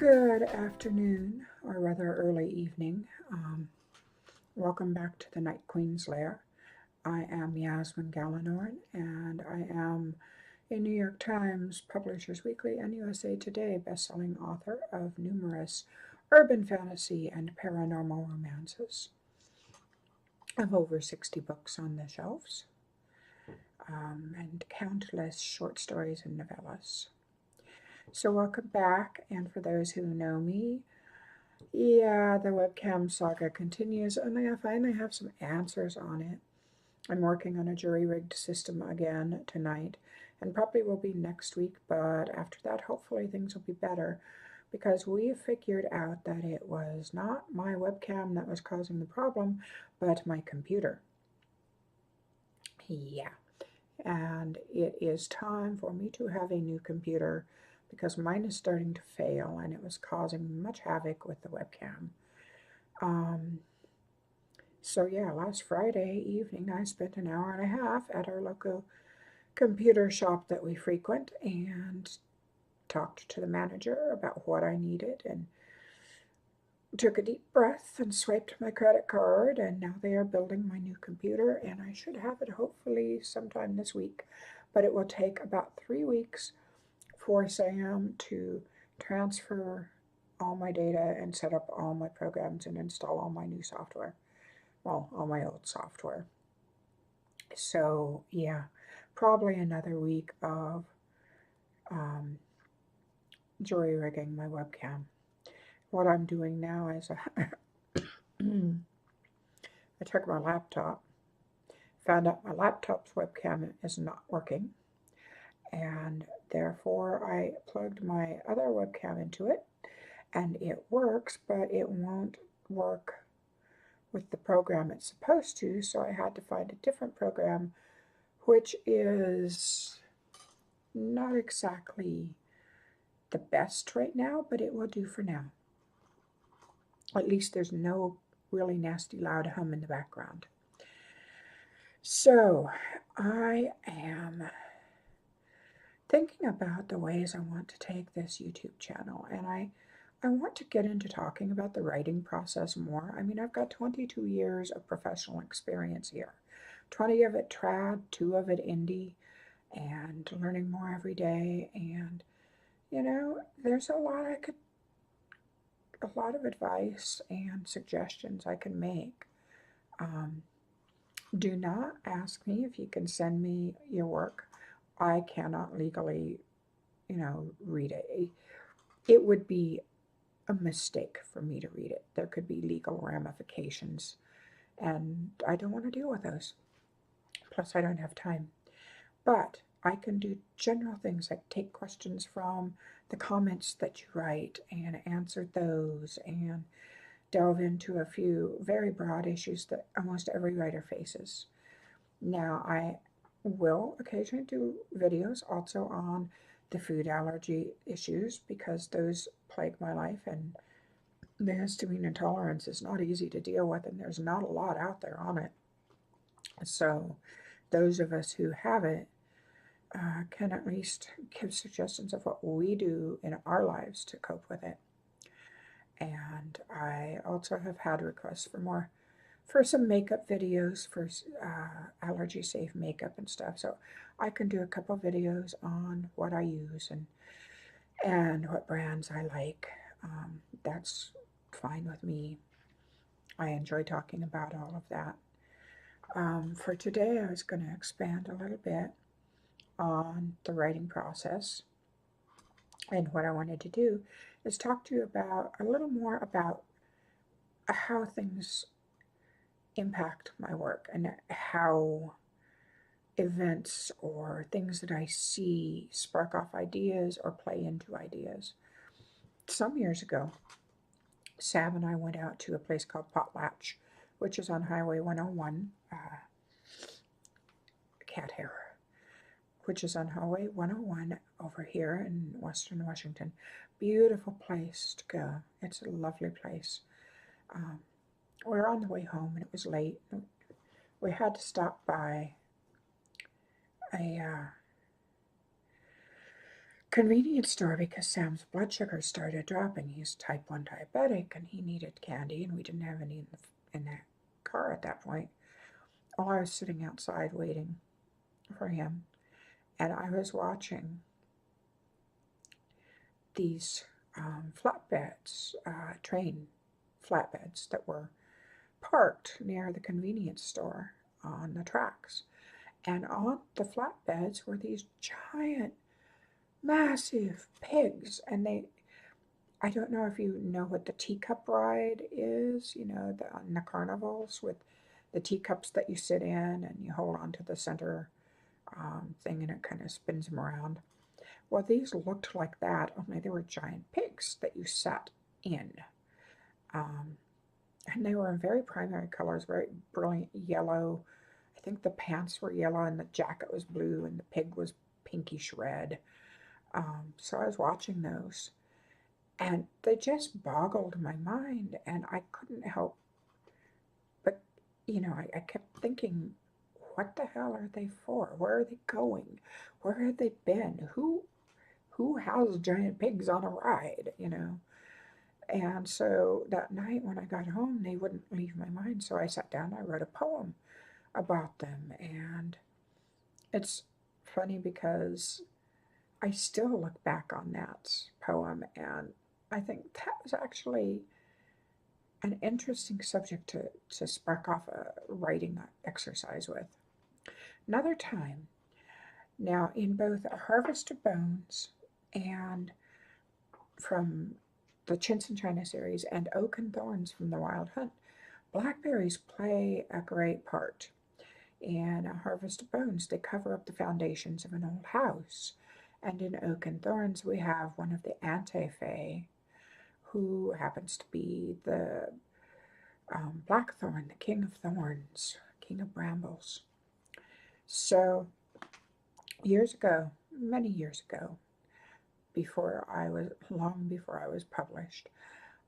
Good afternoon, or rather early evening. Welcome back to the Nightqueen's Lair. I am Yasmine Galenorn, and I am a New York Times, Publishers Weekly, and USA Today bestselling author of numerous urban fantasy and paranormal romances. I have over 60 books on the shelves, and countless short stories and novellas. So welcome back, and for those who know me, yeah, the webcam saga continues, and I finally have some answers on it. I'm working on a jury-rigged system again tonight, and probably will be next week, but after that, hopefully things will be better, because we figured out that it was not my webcam that was causing the problem, but my computer. Yeah, and it is time for me to have a new computer, because mine is starting to fail and it was causing much havoc with the webcam. So yeah, last Friday evening I spent an hour and a half at our local computer shop that we frequent and talked to the manager about what I needed and took a deep breath and swiped my credit card, and now they are building my new computer, and I should have it hopefully sometime this week, but it will take about 3 weeks for Sam to transfer all my data and set up all my programs and install all my new software. Well, all my old software. So yeah, probably another week of jury rigging my webcam. What I'm doing now is I took my laptop, found out my laptop's webcam is not working, and therefore I plugged my other webcam into it, and it works, but it won't work with the program it's supposed to, so I had to find a different program, which is not exactly the best right now, but it will do for now. At least there's no really nasty loud hum in the background. So I am thinking about the ways I want to take this YouTube channel, and I want to get into talking about the writing process more. I mean, I've got 22 years of professional experience here, 20 of it trad, 2 of it indie, and learning more every day. And there's a lot of advice and suggestions I can make. Do not ask me if you can send me your work. I cannot legally, read it. It would be a mistake for me to read it. There could be legal ramifications, and I don't want to deal with those. Plus, I don't have time. But I can do general things like take questions from the comments that you write and answer those, and delve into a few very broad issues that almost every writer faces. Now, I will occasionally do videos also on the food allergy issues, because those plague my life, and the histamine intolerance is not easy to deal with, and there's not a lot out there on it. So those of us who have it can at least give suggestions of what we do in our lives to cope with it. And I also have had requests for some makeup videos, for allergy safe makeup and stuff. So I can do a couple videos on what I use and what brands I like. That's fine with me. I enjoy talking about all of that. For today, I was going to expand a little bit on the writing process. And what I wanted to do is talk to you about a little more about how things impact my work, and how events or things that I see spark off ideas or play into ideas. Some years ago, Sam and I went out to a place called Potlatch, which is on Highway 101, cat hair, which is on Highway 101 over here in Western Washington. Beautiful place to go. It's a lovely place. We were on the way home, and it was late. We had to stop by a convenience store because Sam's blood sugar started dropping. He's type 1 diabetic and he needed candy, and we didn't have any in that car at that point. Oh, I was sitting outside waiting for him, and I was watching these flatbeds, train flatbeds that were parked near the convenience store on the tracks. And on the flatbeds were these giant, massive pigs. And I don't know if you know what the teacup ride is, on the carnivals with the teacups that you sit in and you hold on to the center thing and it kind of spins them around. Well, these looked like that, only they were giant pigs that you sat in. Um, and they were in very primary colors, very brilliant yellow. I think the pants were yellow and the jacket was blue and the pig was pinkish red. So I was watching those and they just boggled my mind, and I couldn't help but, I kept thinking, what the hell are they for? Where are they going? Where have they been? Who has giant pigs on a ride? And so that night when I got home, they wouldn't leave my mind. So I sat down, I wrote a poem about them. And it's funny because I still look back on that poem and I think that was actually an interesting subject to spark off a writing exercise with. Another time, now in both A Harvest of Bones and from the Chintz and China series and Oak and Thorns from the Wild Hunt, blackberries play a great part. In A Harvest of Bones, they cover up the foundations of an old house. And in Oak and Thorns, we have one of the Ante-Fae, who happens to be the Blackthorn, the King of Thorns, King of Brambles. So, years ago, many years ago, long before I was published,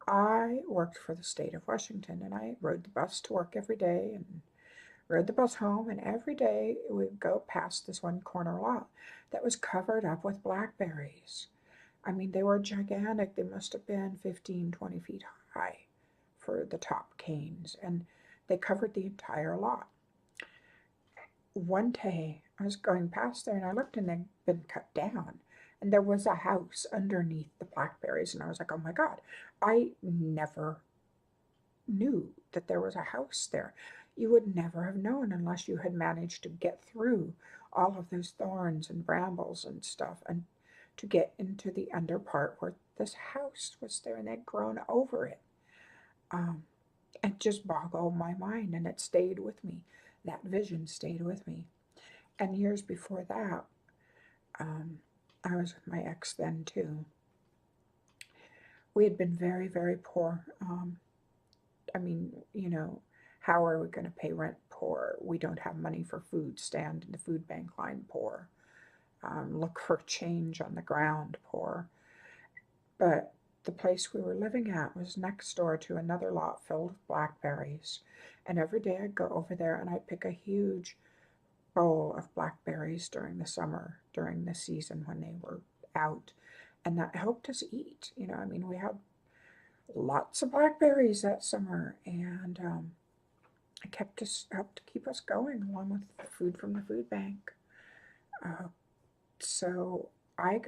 I worked for the state of Washington, and I rode the bus to work every day and rode the bus home, and every day we'd go past this one corner lot that was covered up with blackberries. I mean, they were gigantic. They must have been 15, 20 feet high for the top canes, and they covered the entire lot. One day, I was going past there, and I looked, and they'd been cut down, and there was a house underneath the blackberries, and I was like, oh my God, I never knew that there was a house there. You would never have known unless you had managed to get through all of those thorns and brambles and stuff and to get into the under part where this house was there, and they'd grown over it. It just boggled my mind, and it stayed with me. That vision stayed with me. And years before that, I was with my ex then too. We had been very, very poor. I mean, how are we going to pay rent? Poor. We don't have money for food. Stand in the food bank line. Poor. Look for change on the ground. Poor. But the place we were living at was next door to another lot filled with blackberries. And every day I'd go over there and I'd pick a huge bowl of blackberries during the summer, during the season when they were out. And that helped us eat. I mean, we had lots of blackberries that summer, and it helped to keep us going along with the food from the food bank. So I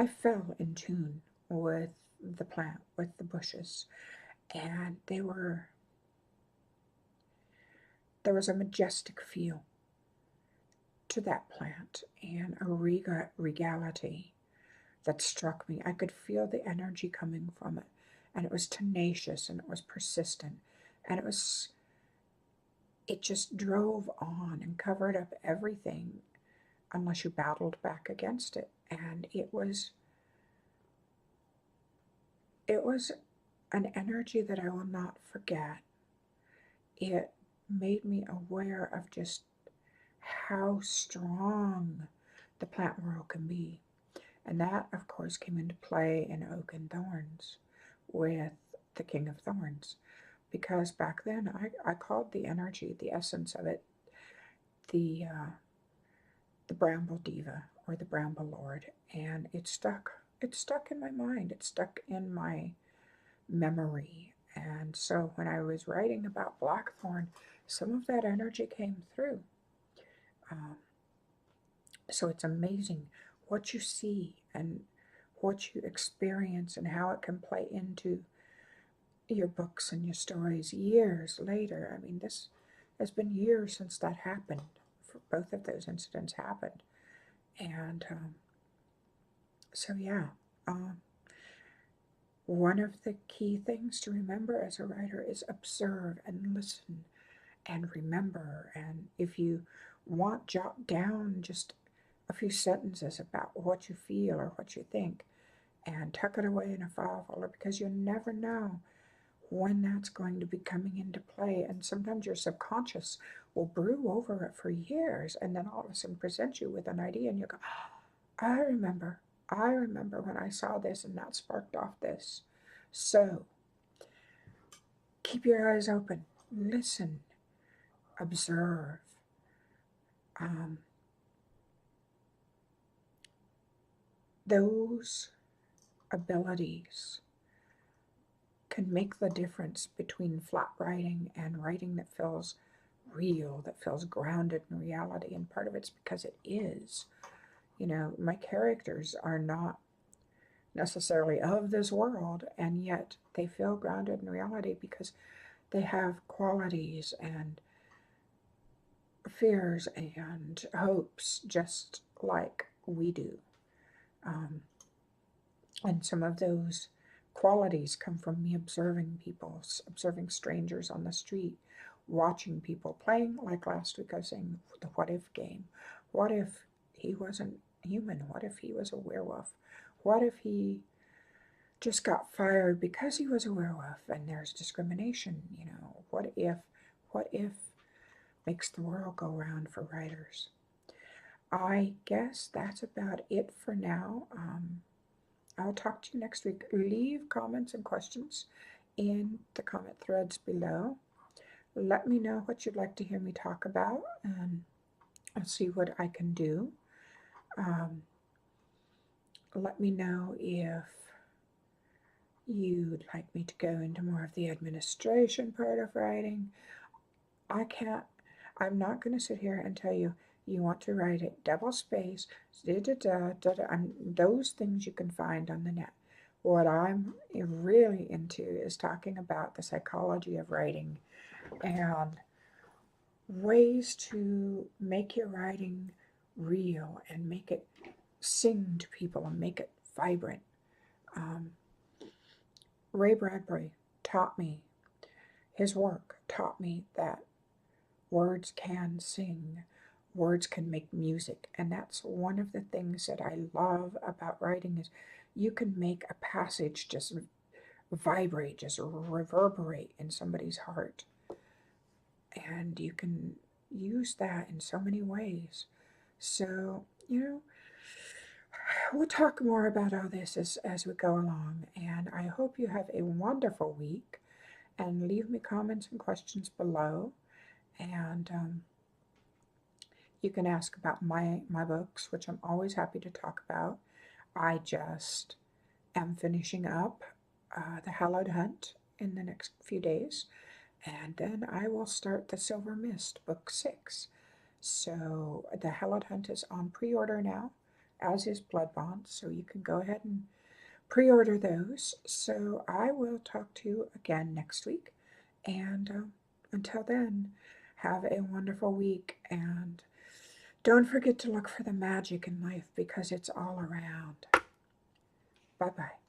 fell in tune with the plant, with the bushes, and there was a majestic feel to that plant and a regality that struck me. I could feel the energy coming from it, and it was tenacious and it was persistent, and it just drove on and covered up everything unless you battled back against it. And it was an energy that I will not forget. It made me aware of just how strong the plant world can be. And that, of course, came into play in Oak and Thorns with the King of Thorns. Because back then, I called the energy, the essence of it, the Bramble Diva, or the Bramble Lord, and it stuck. It stuck in my mind. It stuck in my memory. And so when I was writing about Blackthorn, some of that energy came through. Um, so it's amazing what you see and what you experience and how it can play into your books and your stories years later. I mean, this has been years since that happened. For both of those incidents happened, and so yeah. Um, One of the key things to remember as a writer is observe and listen and remember. And if you want, jot down just a few sentences about what you feel or what you think and tuck it away in a file folder, because you never know when that's going to be coming into play. And sometimes your subconscious will brew over it for years and then all of a sudden present you with an idea and you go, I remember. I remember when I saw this and that sparked off this. So keep your eyes open, listen, observe. Um, those abilities can make the difference between flat writing and writing that feels real, that feels grounded in reality. And part of it's because it is. You know, my characters are not necessarily of this world, and yet they feel grounded in reality because they have qualities and fears and hopes just like we do. Um, and some of those qualities come from me observing people, observing strangers on the street, watching people playing, like last week I was saying, the what if game. What if he wasn't human? What if he was a werewolf? What if he just got fired because he was a werewolf and there's discrimination? You know, what if makes the world go round for writers? I guess that's about it for now. I'll talk to you next week. Leave comments and questions in the comment threads below. Let me know what you'd like to hear me talk about, and I'll see what I can do. Let me know if you'd like me to go into more of the administration part of writing. I'm not going to sit here and tell you, you want to write it double space, da da da da da. Those things you can find on the net. What I'm really into is talking about the psychology of writing and ways to make your writing real and make it sing to people and make it vibrant. Um, Ray Bradbury taught me, his work taught me that words can sing, words can make music, and that's one of the things that I love about writing is you can make a passage just vibrate, just reverberate in somebody's heart, and you can use that in so many ways. So, you know, we'll talk more about all this as we go along, and I hope you have a wonderful week, and leave me comments and questions below. And you can ask about my books, which I'm always happy to talk about. I just am finishing up the Hallowed Hunt in the next few days, and then I will start the Silver Mist, Book 6. So the Hallowed Hunt is on pre-order now, as is Blood Bond, so you can go ahead and pre-order those. So I will talk to you again next week, and until then, have a wonderful week, and don't forget to look for the magic in life because it's all around. Bye-bye.